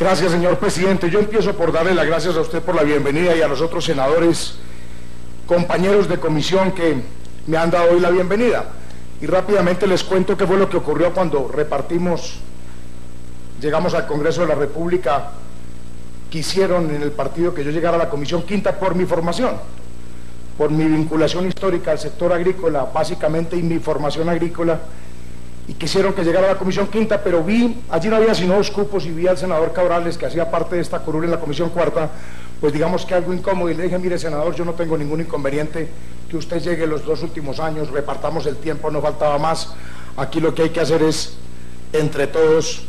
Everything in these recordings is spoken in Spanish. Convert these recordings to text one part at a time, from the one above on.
Gracias, señor presidente. Yo empiezo por darle las gracias a usted por la bienvenida y a los otros senadores, compañeros de comisión que me han dado hoy la bienvenida. Y rápidamente les cuento qué fue lo que ocurrió cuando llegamos al Congreso de la República. Quisieron en el partido que yo llegara a la Comisión Quinta por mi formación, por mi vinculación histórica al sector agrícola, básicamente, y mi formación agrícola, y quisieron que llegara a la Comisión Quinta, pero allí no había sino 2 cupos, y vi al senador Cabrales, que hacía parte de esta curul en la Comisión Cuarta, pues digamos que algo incómodo, y le dije: mire, senador, yo no tengo ningún inconveniente que usted llegue los 2 últimos años, repartamos el tiempo, no faltaba más, aquí lo que hay que hacer es, entre todos,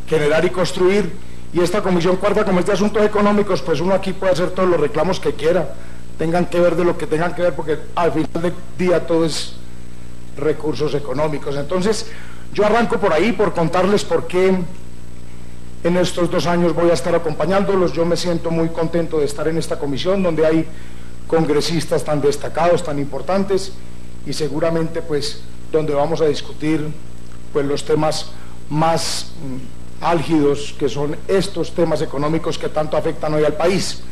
generar y construir, y esta Comisión Cuarta, como es de asuntos económicos, pues uno aquí puede hacer todos los reclamos que quiera, tengan que ver de lo que tengan que ver, porque al final del día todo es recursos económicos. Entonces, yo arranco por ahí, por contarles por qué en estos 2 años voy a estar acompañándolos. Yo me siento muy contento de estar en esta comisión, donde hay congresistas tan destacados, tan importantes, y seguramente pues donde vamos a discutir pues los temas más álgidos, que son estos temas económicos que tanto afectan hoy al país.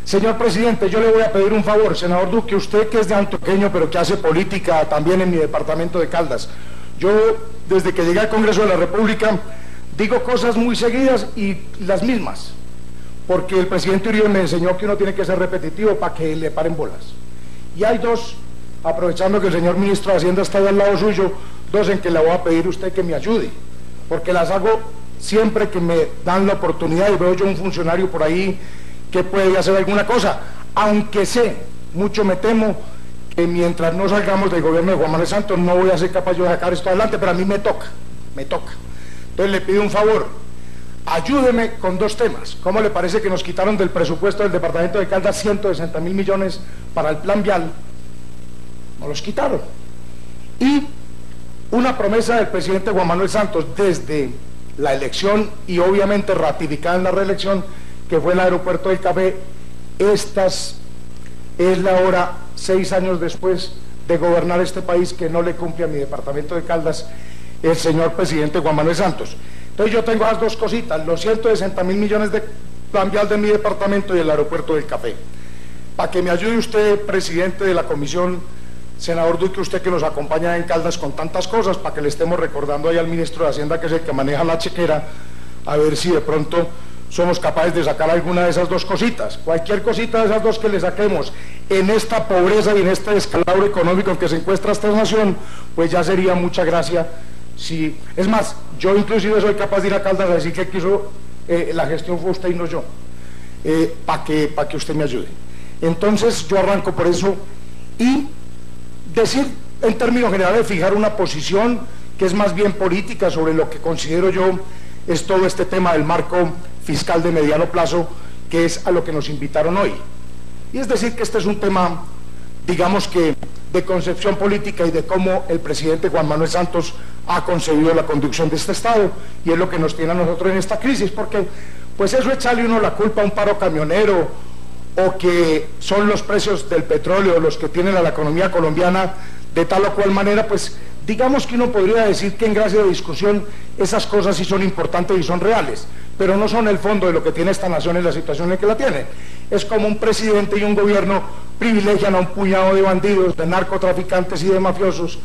Señor presidente, yo le voy a pedir un favor, senador Duque, usted que es de antioqueño pero que hace política también en mi departamento de Caldas. Yo, desde que llegué al Congreso de la República, digo cosas muy seguidas y las mismas, porque el presidente Uribe me enseñó que uno tiene que ser repetitivo para que le paren bolas. Y hay 2, aprovechando que el señor ministro de Hacienda está ahí al lado suyo, 2 en que le voy a pedir a usted que me ayude, porque las hago siempre que me dan la oportunidad, y veo yo un funcionario por ahí que puede hacer alguna cosa, aunque sé, mucho me temo, que mientras no salgamos del gobierno de Juan Manuel Santos no voy a ser capaz yo de sacar esto adelante, pero a mí me toca. Entonces le pido un favor, ayúdeme con 2 temas. ¿Cómo le parece que nos quitaron del presupuesto del departamento de Caldas 160.000 millones para el plan vial? Nos los quitaron. Y una promesa del presidente Juan Manuel Santos desde la elección, y obviamente ratificada en la reelección, que fue el aeropuerto del Café. Esta es la hora, 6 años después de gobernar este país, que no le cumple a mi departamento de Caldas el señor presidente Juan Manuel Santos. Entonces yo tengo las 2 cositas, los 160.000 millones de plan vial de mi departamento y el aeropuerto del Café. Para que me ayude usted, presidente de la comisión, senador Duque, usted que nos acompaña en Caldas con tantas cosas, para que le estemos recordando ahí al ministro de Hacienda, que es el que maneja la chequera, a ver si de pronto somos capaces de sacar alguna de esas 2 cositas. Cualquier cosita de esas 2 que le saquemos en esta pobreza y en este descalabro económico en que se encuentra esta nación, pues ya sería mucha gracia. Si, es más, yo inclusive soy capaz de ir a Caldas a decir que quiso, la gestión fue usted y no yo, para que usted me ayude. Entonces yo arranco por eso, y decir en términos generales, fijar una posición que es más bien política sobre lo que considero yo es todo este tema del marco fiscal de mediano plazo, que es a lo que nos invitaron hoy. Y es decir que este es un tema, digamos que, de concepción política y de cómo el presidente Juan Manuel Santos ha concebido la conducción de este Estado, y es lo que nos tiene a nosotros en esta crisis, porque pues eso, echarle uno la culpa a un paro camionero, o que son los precios del petróleo los que tienen a la economía colombiana de tal o cual manera, pues digamos que uno podría decir que en gracia de discusión esas cosas sí son importantes y son reales, pero no son el fondo de lo que tiene esta nación en la situación en que la tiene. Es como un presidente y un gobierno privilegian a un puñado de bandidos, de narcotraficantes y de mafiosos,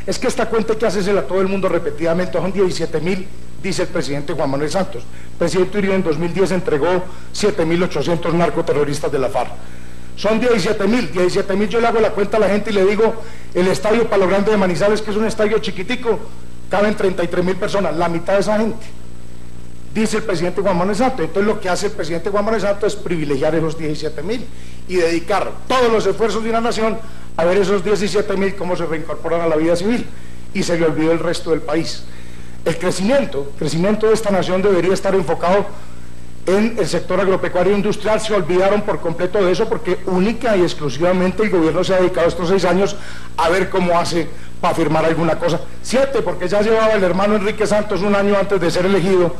es que esta cuenta hay que hacérsela a todo el mundo repetidamente. Son 17.000, dice el presidente Juan Manuel Santos. El presidente Uribe en 2010 entregó 7.800 narcoterroristas de la FARC. Son 17.000, yo le hago la cuenta a la gente y le digo, el estadio Palo Grande de Manizales, que es un estadio chiquitico, caben 33.000 personas, la mitad de esa gente, dice el presidente Juan Manuel Santos. Entonces lo que hace el presidente Juan Manuel Santos es privilegiar esos 17.000 y dedicar todos los esfuerzos de una nación a ver esos 17.000 cómo se reincorporan a la vida civil, y se le olvidó el resto del país. El crecimiento de esta nación debería estar enfocado en el sector agropecuario e industrial. Se olvidaron por completo de eso, porque única y exclusivamente el gobierno se ha dedicado estos 6 años a ver cómo hace para firmar alguna cosa. 7, porque ya llevaba el hermano Enrique Santos, un año antes de ser elegido,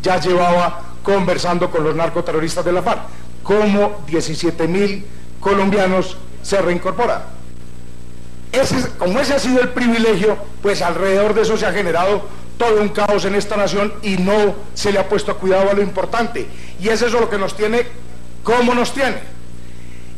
ya llevaba conversando con los narcoterroristas de la FARC. Como 17.000 colombianos se reincorporan. Como ese ha sido el privilegio, pues alrededor de eso se ha generado todo un caos en esta nación y no se le ha puesto cuidado a lo importante. Y es eso lo que nos tiene, como nos tiene.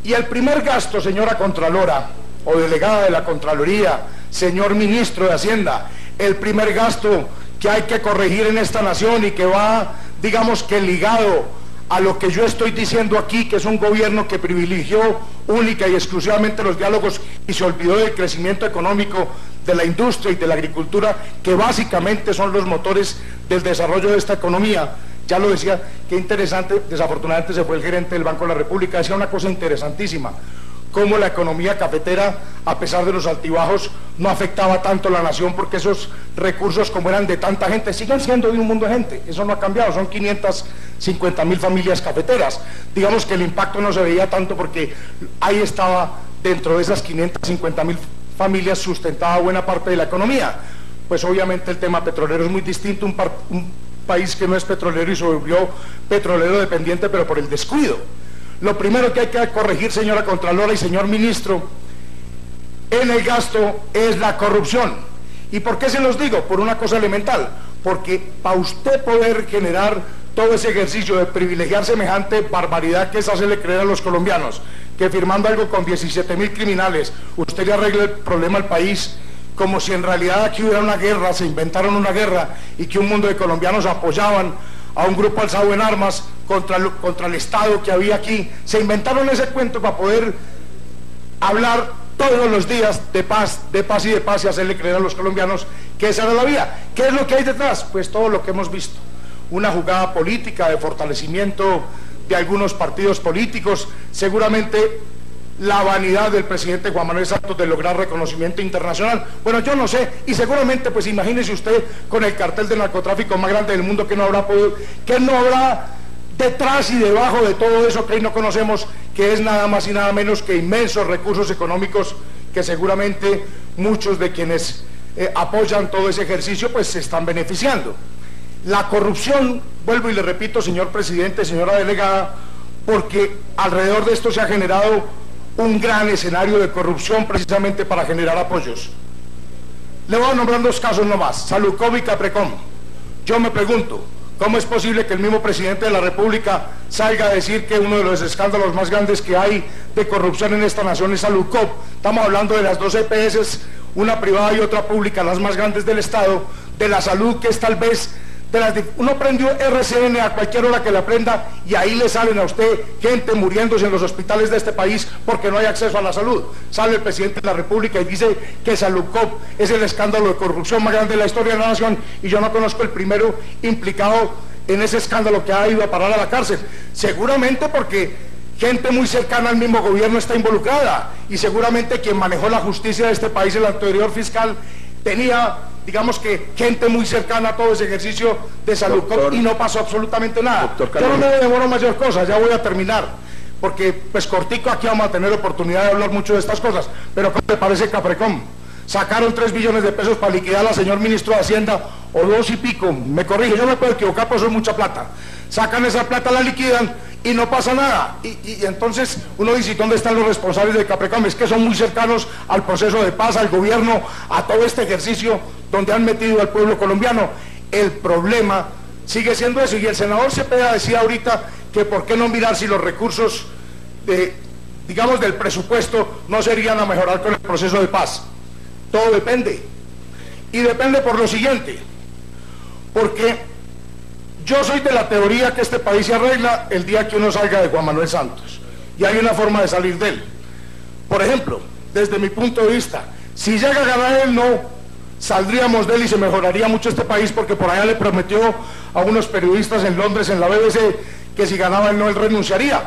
Y el primer gasto, señora Contralora, o delegada de la Contraloría, señor Ministro de Hacienda, el primer gasto que hay que corregir en esta nación y que va, digamos que ligado a lo que yo estoy diciendo aquí, que es un gobierno que privilegió única y exclusivamente los diálogos y se olvidó del crecimiento económico de la industria y de la agricultura, que básicamente son los motores del desarrollo de esta economía. Ya lo decía, qué interesante, desafortunadamente se fue el gerente del Banco de la República, decía una cosa interesantísima, cómo la economía cafetera, a pesar de los altibajos, no afectaba tanto a la nación, porque esos recursos, como eran de tanta gente, siguen siendo de un mundo de gente, eso no ha cambiado, son 550.000 familias cafeteras. Digamos que el impacto no se veía tanto porque ahí estaba, dentro de esas 550.000 familias, sustentada buena parte de la economía. Pues obviamente el tema petrolero es muy distinto, un país que no es petrolero y se volvió petrolero dependiente, pero por el descuido. Lo primero que hay que corregir, señora Contralora y señor Ministro, en el gasto es la corrupción. ¿Y por qué se los digo? Por una cosa elemental, porque para usted poder generar todo ese ejercicio de privilegiar semejante barbaridad, que es hacerle creer a los colombianos que firmando algo con 17.000 criminales, usted le arregla el problema al país, como si en realidad aquí hubiera una guerra, se inventaron una guerra y que un mundo de colombianos apoyaban a un grupo alzado en armas contra el Estado que había aquí. Se inventaron ese cuento para poder hablar todos los días de paz y hacerle creer a los colombianos que esa era la vía. ¿Qué es lo que hay detrás? Pues todo lo que hemos visto. Una jugada política de fortalecimiento de algunos partidos políticos, seguramente la vanidad del presidente Juan Manuel Santos de lograr reconocimiento internacional. Bueno, yo no sé, y seguramente, pues imagínese usted con el cartel de narcotráfico más grande del mundo, que no habrá detrás y debajo de todo eso que hoy no conocemos, que es nada más y nada menos que inmensos recursos económicos que seguramente muchos de quienes apoyan todo ese ejercicio pues se están beneficiando. La corrupción, vuelvo y le repito, señor presidente, señora delegada, porque alrededor de esto se ha generado un gran escenario de corrupción precisamente para generar apoyos. Le voy a nombrar dos casos nomás, Salucop y Caprecom. Yo me pregunto, ¿cómo es posible que el mismo presidente de la República salga a decir que uno de los escándalos más grandes que hay de corrupción en esta nación es Salucop? Estamos hablando de las dos EPS, una privada y otra pública, las más grandes del Estado, de la salud, que es tal vez uno prendió RCN a cualquier hora que la prenda y ahí le salen a usted gente muriéndose en los hospitales de este país porque no hay acceso a la salud. Sale el presidente de la República y dice que Salucop es el escándalo de corrupción más grande de la historia de la nación, y yo no conozco el primero implicado en ese escándalo que ha ido a parar a la cárcel. Seguramente porque gente muy cercana al mismo gobierno está involucrada, y seguramente quien manejó la justicia de este país, el anterior fiscal, tenía, digamos que, gente muy cercana a todo ese ejercicio de Salucop, y no pasó absolutamente nada. Yo no me demoro mayor cosa, ya voy a terminar, porque pues cortico aquí vamos a tener oportunidad de hablar mucho de estas cosas. Pero ¿cómo le parece Caprecom? Sacaron 3 billones de pesos para liquidar al señor ministro de Hacienda, o 2 y pico, me corrige, yo me puedo equivocar, pues es mucha plata. Sacan esa plata, la liquidan y no pasa nada. Y entonces uno dice, ¿dónde están los responsables de Caprecom? Es que son muy cercanos al proceso de paz, al gobierno, a todo este ejercicio donde han metido al pueblo colombiano. El problema sigue siendo eso, y el senador Cepeda decía ahorita que por qué no mirar si los recursos digamos del presupuesto no serían a mejorar con el proceso de paz. Todo depende, y depende por lo siguiente, porque yo soy de la teoría que este país se arregla el día que uno salga de Juan Manuel Santos, y hay una forma de salir de él. Por ejemplo, desde mi punto de vista, si llega a ganar él, no saldríamos de él y se mejoraría mucho este país, porque por allá le prometió a unos periodistas en Londres, en la BBC, que si ganaba él no, él renunciaría,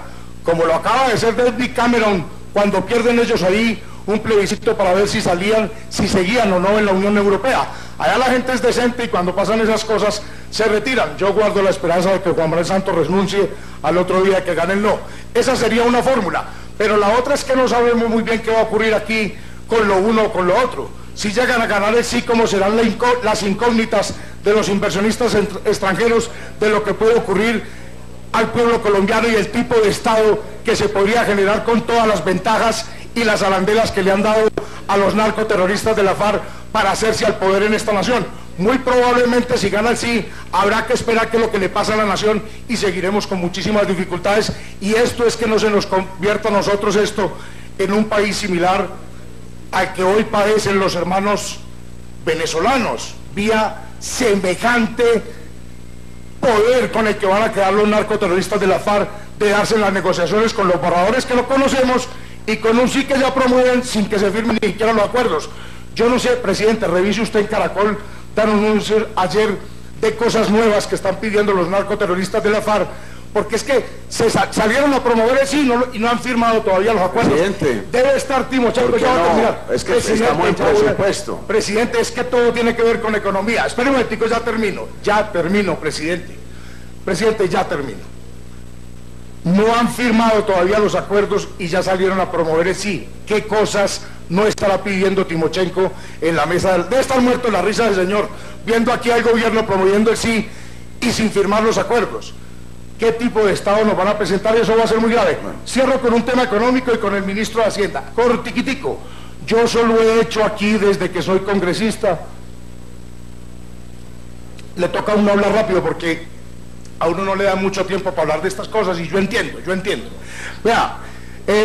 como lo acaba de hacer David Cameron cuando pierden ellos ahí un plebiscito para ver si seguían o no en la Unión Europea. Allá la gente es decente y cuando pasan esas cosas se retiran. Yo guardo la esperanza de que Juan Manuel Santos renuncie al otro día que gane el no. Esa sería una fórmula, pero la otra es que no sabemos muy bien qué va a ocurrir aquí con lo uno o con lo otro. Si llegan a ganar el sí, ¿cómo serán las incógnitas de los inversionistas extranjeros de lo que puede ocurrir al pueblo colombiano y el tipo de Estado que se podría generar con todas las ventajas y las arandelas que le han dado a los narcoterroristas de la FARC para hacerse al poder en esta nación? Muy probablemente si gana el sí, habrá que esperar que lo que le pasa a la nación y seguiremos con muchísimas dificultades, y esto es que no se nos convierta a nosotros esto en un país similar al que hoy padecen los hermanos venezolanos, vía semejante poder con el que van a quedar los narcoterroristas de la FARC, de darse en las negociaciones con los borradores que lo conocemos y con un sí que ya promueven sin que se firmen ni siquiera los acuerdos. Yo no sé, presidente, revise usted en Caracol, dan un anuncio ayer de cosas nuevas que están pidiendo los narcoterroristas de la FARC, porque es que salieron a promover el sí y no han firmado todavía los acuerdos. Presidente, debe estar Timochenko, ya va a terminar. Es que estamos en presupuesto. Presidente, es que todo tiene que ver con economía. Espere un momentico, ya termino, presidente. Presidente, ya termino. No han firmado todavía los acuerdos y ya salieron a promover el sí. ¿Qué cosas no estará pidiendo Timochenko en la mesa? Debe estar muerto en la risa del señor, viendo aquí al gobierno promoviendo el sí y sin firmar los acuerdos. ¿Qué tipo de Estado nos van a presentar? Eso va a ser muy grave. Cierro con un tema económico y con el ministro de Hacienda. Cortiquitico. Yo solo he hecho aquí desde que soy congresista. Le toca a uno hablar rápido porque a uno no le da mucho tiempo para hablar de estas cosas y yo entiendo. Vea,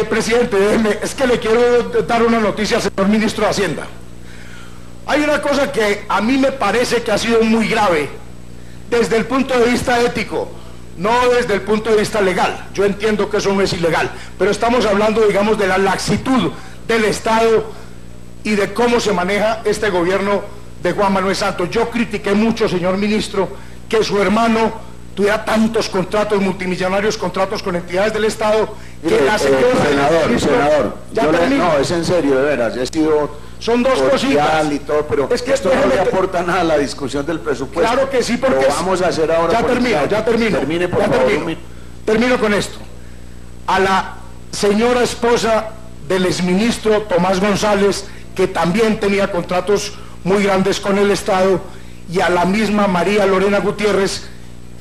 presidente, es que le quiero dar una noticia al señor ministro de Hacienda. Hay una cosa que a mí me parece que ha sido muy grave desde el punto de vista ético, no desde el punto de vista legal. Yo entiendo que eso no es ilegal, pero estamos hablando, digamos, de la laxitud del Estado y de cómo se maneja este gobierno de Juan Manuel Santos. Yo critiqué mucho, señor ministro, que su hermano tuviera tantos contratos, multimillonarios contratos con entidades del Estado, que la señora... Senador, no, es en serio, de veras, he sido... Son dos cositas. Y todo, pero es que esto no le aporta nada a la discusión del presupuesto. Claro que sí, porque... Lo vamos a hacer ahora. Ya termino. Termino con esto. A la señora esposa del exministro Tomás González, que también tenía contratos muy grandes con el Estado, y a la misma María Lorena Gutiérrez,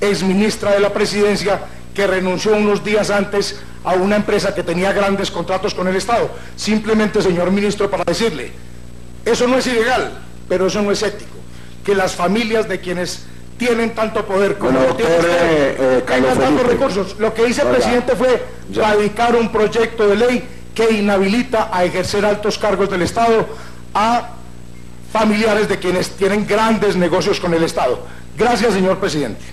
exministra de la Presidencia, que renunció unos días antes a una empresa que tenía grandes contratos con el Estado. Simplemente, señor ministro, para decirle, eso no es ilegal, pero eso no es ético. Que las familias de quienes tienen tanto poder como tengan tantos recursos. Lo que dice el presidente fue radicar un proyecto de ley que inhabilita a ejercer altos cargos del Estado a familiares de quienes tienen grandes negocios con el Estado. Gracias, señor presidente.